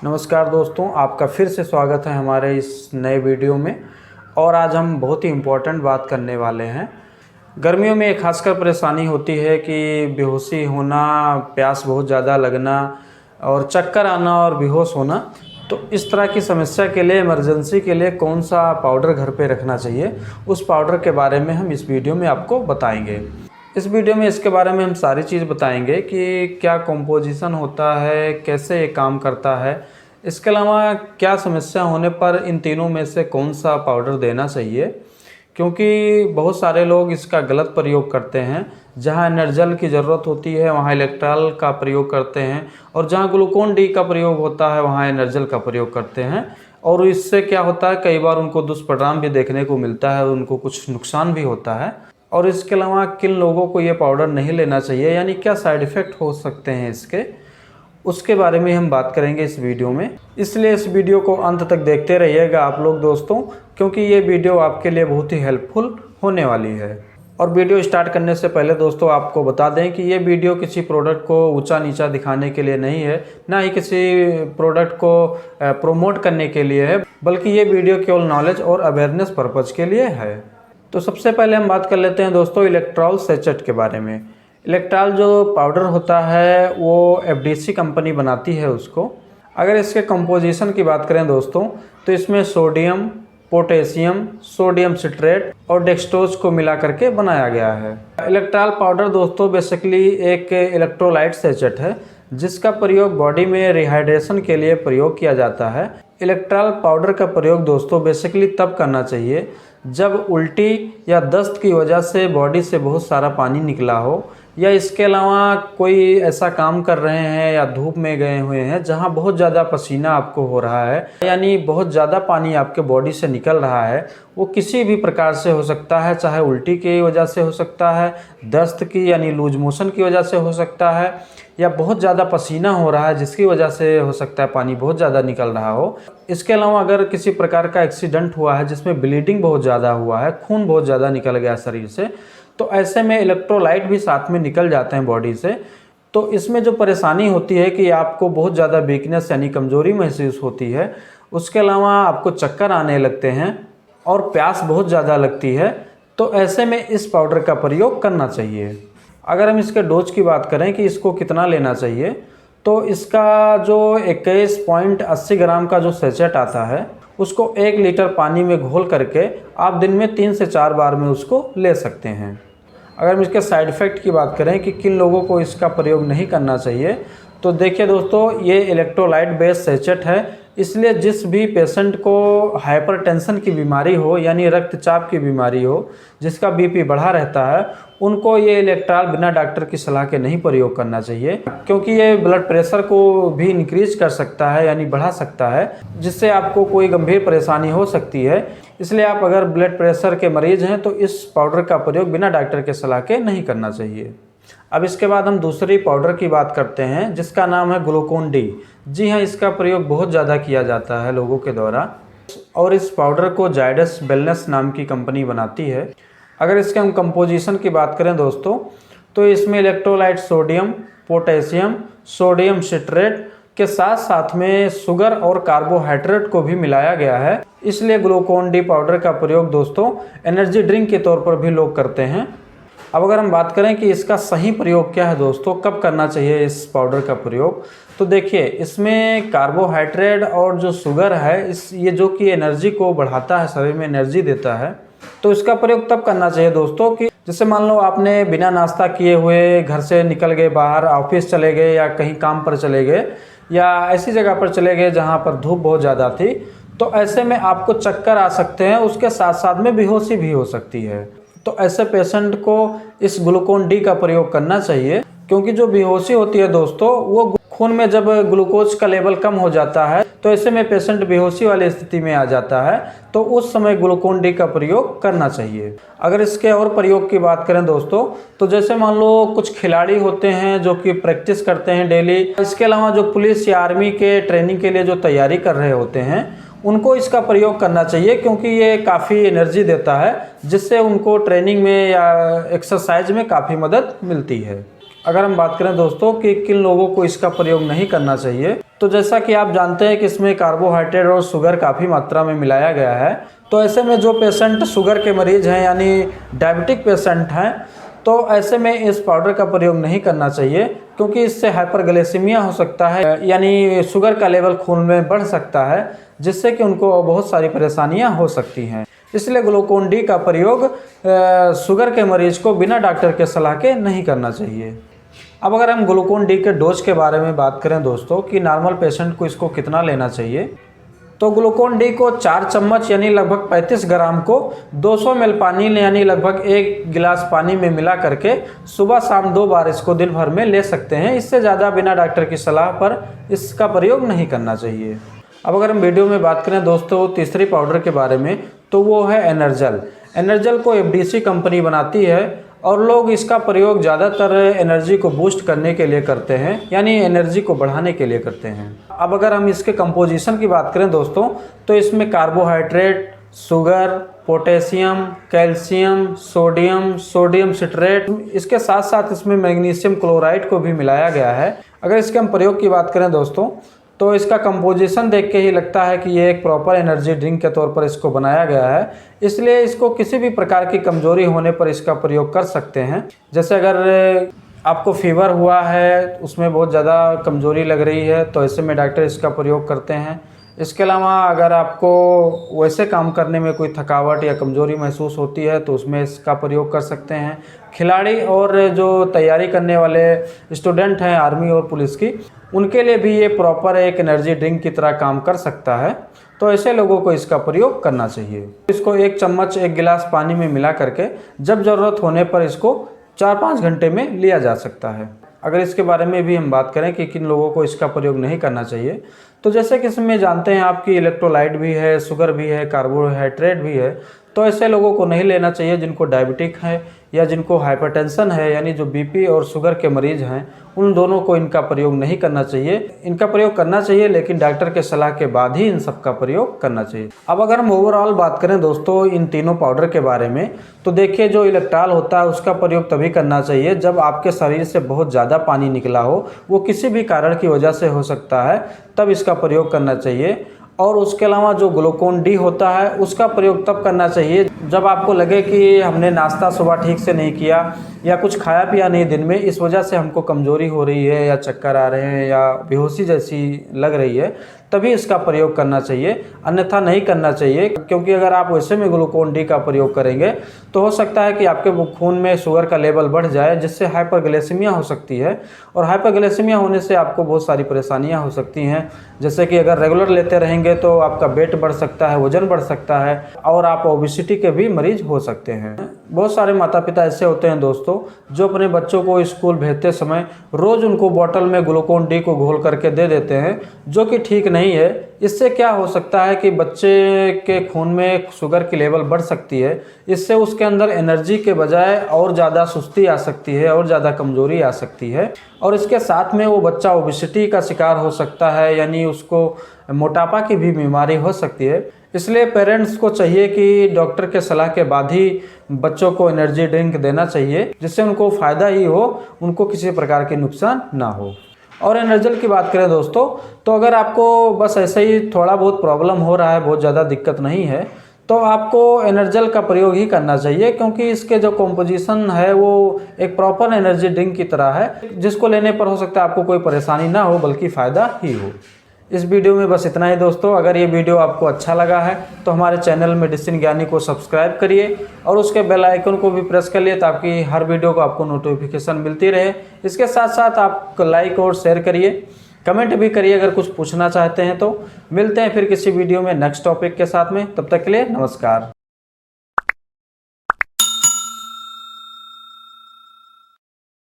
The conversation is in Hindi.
नमस्कार दोस्तों, आपका फिर से स्वागत है हमारे इस नए वीडियो में। और आज हम बहुत ही इम्पोर्टेंट बात करने वाले हैं। गर्मियों में एक खासकर परेशानी होती है कि बेहोशी होना, प्यास बहुत ज़्यादा लगना और चक्कर आना और बेहोश होना। तो इस तरह की समस्या के लिए, इमरजेंसी के लिए कौन सा पाउडर घर पे रखना चाहिए, उस पाउडर के बारे में हम इस वीडियो में आपको बताएंगे। इस वीडियो में इसके बारे में हम सारी चीज़ बताएंगे कि क्या कंपोजिशन होता है, कैसे ये काम करता है, इसके अलावा क्या समस्या होने पर इन तीनों में से कौन सा पाउडर देना चाहिए। क्योंकि बहुत सारे लोग इसका गलत प्रयोग करते हैं। जहां एनर्जल की ज़रूरत होती है वहां इलेक्ट्रॉल का प्रयोग करते हैं, और जहां ग्लूकोन डी का प्रयोग होता है वहां एनर्जल का प्रयोग करते हैं। और इससे क्या होता है, कई बार उनको दुष्परिणाम भी देखने को मिलता है, उनको कुछ नुकसान भी होता है। और इसके अलावा किन लोगों को ये पाउडर नहीं लेना चाहिए, यानी क्या साइड इफ़ेक्ट हो सकते हैं इसके, उसके बारे में हम बात करेंगे इस वीडियो में। इसलिए इस वीडियो को अंत तक देखते रहिएगा आप लोग दोस्तों, क्योंकि ये वीडियो आपके लिए बहुत ही हेल्पफुल होने वाली है। और वीडियो स्टार्ट करने से पहले दोस्तों आपको बता दें कि ये वीडियो किसी प्रोडक्ट को ऊंचा नीचा दिखाने के लिए नहीं है, ना ही किसी प्रोडक्ट को प्रोमोट करने के लिए है, बल्कि ये वीडियो केवल नॉलेज और अवेयरनेस पर्पज़ के लिए है। तो सबसे पहले हम बात कर लेते हैं दोस्तों इलेक्ट्रॉल सैचेट के बारे में। इलेक्ट्रॉल जो पाउडर होता है वो एफडीसी कंपनी बनाती है उसको। अगर इसके कंपोजिशन की बात करें दोस्तों, तो इसमें सोडियम, पोटेशियम, सोडियम सिट्रेट और डेक्सट्रोज को मिला करके बनाया गया है। इलेक्ट्रॉल पाउडर दोस्तों बेसिकली एक इलेक्ट्रोलाइट सैचेट है, जिसका प्रयोग बॉडी में रिहाइड्रेशन के लिए प्रयोग किया जाता है। इलेक्ट्रॉल पाउडर का प्रयोग दोस्तों बेसिकली तब करना चाहिए जब उल्टी या दस्त की वजह से बॉडी से बहुत सारा पानी निकला हो, या इसके अलावा कोई ऐसा काम कर रहे हैं या धूप में गए हुए हैं जहां बहुत ज़्यादा पसीना आपको हो रहा है, यानी बहुत ज़्यादा पानी आपके बॉडी से निकल रहा है। वो किसी भी प्रकार से हो सकता है, चाहे उल्टी की वजह से हो सकता है, दस्त की यानी लूज मोशन की वजह से हो सकता है, या बहुत ज़्यादा पसीना हो रहा है जिसकी वजह से हो सकता है पानी बहुत ज़्यादा निकल रहा हो। इसके अलावा अगर किसी प्रकार का एक्सीडेंट हुआ है जिसमें ब्लीडिंग बहुत ज़्यादा हुआ है, खून बहुत ज़्यादा निकल गया शरीर से, तो ऐसे में इलेक्ट्रोलाइट भी साथ में निकल जाते हैं बॉडी से। तो इसमें जो परेशानी होती है कि आपको बहुत ज़्यादा वीकनेस यानी कमज़ोरी महसूस होती है। उसके अलावा आपको चक्कर आने लगते हैं और प्यास बहुत ज़्यादा लगती है। तो ऐसे में इस पाउडर का प्रयोग करना चाहिए। अगर हम इसके डोज की बात करें कि इसको कितना लेना चाहिए, तो इसका जो 21.80 ग्राम का जो सैचेट आता है उसको 1 लीटर पानी में घोल करके आप दिन में 3 से 4 बार में उसको ले सकते हैं। अगर हम इसके साइड इफ़ेक्ट की बात करें कि किन लोगों को इसका प्रयोग नहीं करना चाहिए, तो देखिए दोस्तों ये इलेक्ट्रोलाइट बेस्ड सैचेट है, इसलिए जिस भी पेशेंट को हाइपरटेंशन की बीमारी हो यानी रक्तचाप की बीमारी हो, जिसका बीपी बढ़ा रहता है, उनको ये इलेक्ट्रॉल बिना डॉक्टर की सलाह के नहीं प्रयोग करना चाहिए। क्योंकि ये ब्लड प्रेशर को भी इंक्रीज कर सकता है यानी बढ़ा सकता है, जिससे आपको कोई गंभीर परेशानी हो सकती है। इसलिए आप अगर ब्लड प्रेशर के मरीज हैं तो इस पाउडर का प्रयोग बिना डॉक्टर के सलाह के नहीं करना चाहिए। अब इसके बाद हम दूसरी पाउडर की बात करते हैं जिसका नाम है ग्लूकोन डी। जी हाँ, इसका प्रयोग बहुत ज़्यादा किया जाता है लोगों के द्वारा, और इस पाउडर को जायडस वेलनेस नाम की कंपनी बनाती है। अगर इसके हम कंपोजिशन की बात करें दोस्तों, तो इसमें electrolyte sodium, potassium, sodium citrate के साथ साथ में शुगर और कार्बोहाइड्रेट को भी मिलाया गया है। इसलिए ग्लूकोन डी पाउडर का प्रयोग दोस्तों एनर्जी ड्रिंक के तौर पर भी लोग करते हैं। अब अगर हम बात करें कि इसका सही प्रयोग क्या है दोस्तों, कब करना चाहिए इस पाउडर का प्रयोग, तो देखिए इसमें कार्बोहाइड्रेट और जो शुगर है ये जो कि एनर्जी को बढ़ाता है, शरीर में एनर्जी देता है। तो इसका प्रयोग तब करना चाहिए दोस्तों कि जैसे मान लो आपने बिना नाश्ता किए हुए घर से निकल गए, बाहर ऑफिस चले गए या कहीं काम पर चले गए या ऐसी जगह पर चले गए जहाँ पर धूप बहुत ज़्यादा थी, तो ऐसे में आपको चक्कर आ सकते हैं, उसके साथ साथ में बेहोशी भी हो सकती है। तो ऐसे पेशेंट को इस ग्लूकोन डी का प्रयोग करना चाहिए, क्योंकि जो बेहोशी होती है दोस्तों वो खून में जब ग्लूकोज का लेवल कम हो जाता है तो ऐसे में पेशेंट बेहोशी वाली स्थिति में आ जाता है, तो उस समय ग्लूकोन डी का प्रयोग करना चाहिए। अगर इसके और प्रयोग की बात करें दोस्तों, तो जैसे मान लो कुछ खिलाड़ी होते हैं जो कि प्रैक्टिस करते हैं डेली, इसके अलावा जो पुलिस या आर्मी के ट्रेनिंग के लिए जो तैयारी कर रहे होते हैं, उनको इसका प्रयोग करना चाहिए, क्योंकि ये काफ़ी एनर्जी देता है, जिससे उनको ट्रेनिंग में या एक्सरसाइज में काफ़ी मदद मिलती है। अगर हम बात करें दोस्तों कि किन लोगों को इसका प्रयोग नहीं करना चाहिए, तो जैसा कि आप जानते हैं कि इसमें कार्बोहाइड्रेट और शुगर काफ़ी मात्रा में मिलाया गया है। तो ऐसे में जो पेशेंट शुगर के मरीज़ हैं यानी डायबिटिक पेशेंट हैं, तो ऐसे में इस पाउडर का प्रयोग नहीं करना चाहिए, क्योंकि इससे हाइपरग्लाइसेमिया हो सकता है, यानी शुगर का लेवल खून में बढ़ सकता है, जिससे कि उनको बहुत सारी परेशानियां हो सकती हैं। इसलिए ग्लूकोन डी का प्रयोग शुगर के मरीज़ को बिना डॉक्टर के सलाह के नहीं करना चाहिए। अब अगर हम ग्लूकोन डी के डोज के बारे में बात करें दोस्तों कि नॉर्मल पेशेंट को इसको कितना लेना चाहिए, तो ग्लूकोन डी को 4 चम्मच यानी लगभग 35 ग्राम को 200 ml पानी यानी लगभग 1 गिलास पानी में मिला करके सुबह शाम 2 बार इसको दिन भर में ले सकते हैं। इससे ज़्यादा बिना डॉक्टर की सलाह पर इसका प्रयोग नहीं करना चाहिए। अब अगर हम वीडियो में बात करें दोस्तों तीसरी पाउडर के बारे में, तो वो है एनर्जल। एनर्जल को एफडीसी कंपनी बनाती है और लोग इसका प्रयोग ज़्यादातर एनर्जी को बूस्ट करने के लिए करते हैं, यानी एनर्जी को बढ़ाने के लिए करते हैं। अब अगर हम इसके कंपोजिशन की बात करें दोस्तों, तो इसमें carbohydrate, sugar, potassium, calcium, sodium citrate, इसके साथ साथ इसमें मैग्नीशियम क्लोराइड को भी मिलाया गया है। अगर इसके हम प्रयोग की बात करें दोस्तों, तो इसका कंपोजिशन देख के ही लगता है कि ये एक प्रॉपर एनर्जी ड्रिंक के तौर पर इसको बनाया गया है। इसलिए इसको किसी भी प्रकार की कमजोरी होने पर इसका प्रयोग कर सकते हैं। जैसे अगर आपको फीवर हुआ है, उसमें बहुत ज़्यादा कमजोरी लग रही है, तो ऐसे में डॉक्टर इसका प्रयोग करते हैं। इसके अलावा अगर आपको वैसे काम करने में कोई थकावट या कमजोरी महसूस होती है, तो उसमें इसका प्रयोग कर सकते हैं। खिलाड़ी और जो तैयारी करने वाले स्टूडेंट हैं आर्मी और पुलिस की, उनके लिए भी ये प्रॉपर एक एनर्जी ड्रिंक की तरह काम कर सकता है। तो ऐसे लोगों को इसका प्रयोग करना चाहिए। इसको 1 चम्मच 1 गिलास पानी में मिला करके जब ज़रूरत होने पर इसको 4-5 घंटे में लिया जा सकता है। अगर इसके बारे में भी हम बात करें कि किन लोगों को इसका प्रयोग नहीं करना चाहिए, तो जैसे कि इसमें जानते हैं आपकी इलेक्ट्रोलाइट भी है, शुगर भी है, कार्बोहाइड्रेट भी है, तो ऐसे लोगों को नहीं लेना चाहिए जिनको डायबिटिक है या जिनको हाइपरटेंशन है, यानी जो बीपी और शुगर के मरीज़ हैं, उन दोनों को इनका प्रयोग नहीं करना चाहिए। इनका प्रयोग करना चाहिए लेकिन डॉक्टर के सलाह के बाद ही इन सब का प्रयोग करना चाहिए। अब अगर हम ओवरऑल बात करें दोस्तों इन तीनों पाउडर के बारे में, तो देखिए जो इलेक्ट्रॉल होता है उसका प्रयोग तभी करना चाहिए जब आपके शरीर से बहुत ज़्यादा पानी निकला हो, वो किसी भी कारण की वजह से हो सकता है, तब इसका प्रयोग करना चाहिए। और उसके अलावा जो ग्लूकोन डी होता है उसका प्रयोग तब करना चाहिए जब आपको लगे कि हमने नाश्ता सुबह ठीक से नहीं किया या कुछ खाया पिया नहीं दिन में, इस वजह से हमको कमज़ोरी हो रही है या चक्कर आ रहे हैं या बेहोशी जैसी लग रही है, तभी इसका प्रयोग करना चाहिए, अन्यथा नहीं करना चाहिए। क्योंकि अगर आप वैसे में ग्लूकोन डी का प्रयोग करेंगे तो हो सकता है कि आपके खून में शुगर का लेवल बढ़ जाए, जिससे हाइपरग्लाइसेमिया हो सकती है। और हाइपरग्लाइसेमिया होने से आपको बहुत सारी परेशानियां हो सकती हैं, जैसे कि अगर रेगुलर लेते रहेंगे तो आपका वेट बढ़ सकता है, वजन बढ़ सकता है और आप ओबेसिटी के भी मरीज हो सकते हैं। बहुत सारे माता पिता ऐसे होते हैं दोस्तों जो अपने बच्चों को स्कूल भेजते समय रोज़ उनको बोतल में ग्लूकोन डी को घोल करके दे देते हैं, जो कि ठीक नहीं है। इससे क्या हो सकता है कि बच्चे के खून में शुगर की लेवल बढ़ सकती है, इससे उसके अंदर एनर्जी के बजाय और ज़्यादा सुस्ती आ सकती है और ज़्यादा कमज़ोरी आ सकती है, और इसके साथ में वो बच्चा ओबेसिटी का शिकार हो सकता है, यानी उसको मोटापा की भी बीमारी हो सकती है। इसलिए पेरेंट्स को चाहिए कि डॉक्टर के सलाह के बाद ही बच्चों को एनर्जी ड्रिंक देना चाहिए, जिससे उनको फ़ायदा ही हो, उनको किसी प्रकार के नुकसान ना हो। और एनर्जल की बात करें दोस्तों, तो अगर आपको बस ऐसे ही थोड़ा बहुत प्रॉब्लम हो रहा है, बहुत ज़्यादा दिक्कत नहीं है, तो आपको एनर्जल का प्रयोग ही करना चाहिए, क्योंकि इसके जो कॉम्पोजिशन है वो एक प्रॉपर एनर्जी ड्रिंक की तरह है, जिसको लेने पर हो सकता है आपको कोई परेशानी ना हो बल्कि फ़ायदा ही हो। इस वीडियो में बस इतना ही दोस्तों। अगर ये वीडियो आपको अच्छा लगा है तो हमारे चैनल मेडिसिन ज्ञानी को सब्सक्राइब करिए और उसके बेल आइकन को भी प्रेस कर लिए, ताकि हर वीडियो को आपको नोटिफिकेशन मिलती रहे। इसके साथ साथ आप लाइक और शेयर करिए, कमेंट भी करिए अगर कुछ पूछना चाहते हैं तो। मिलते हैं फिर किसी वीडियो में नेक्स्ट टॉपिक के साथ में, तब तक के लिए नमस्कार।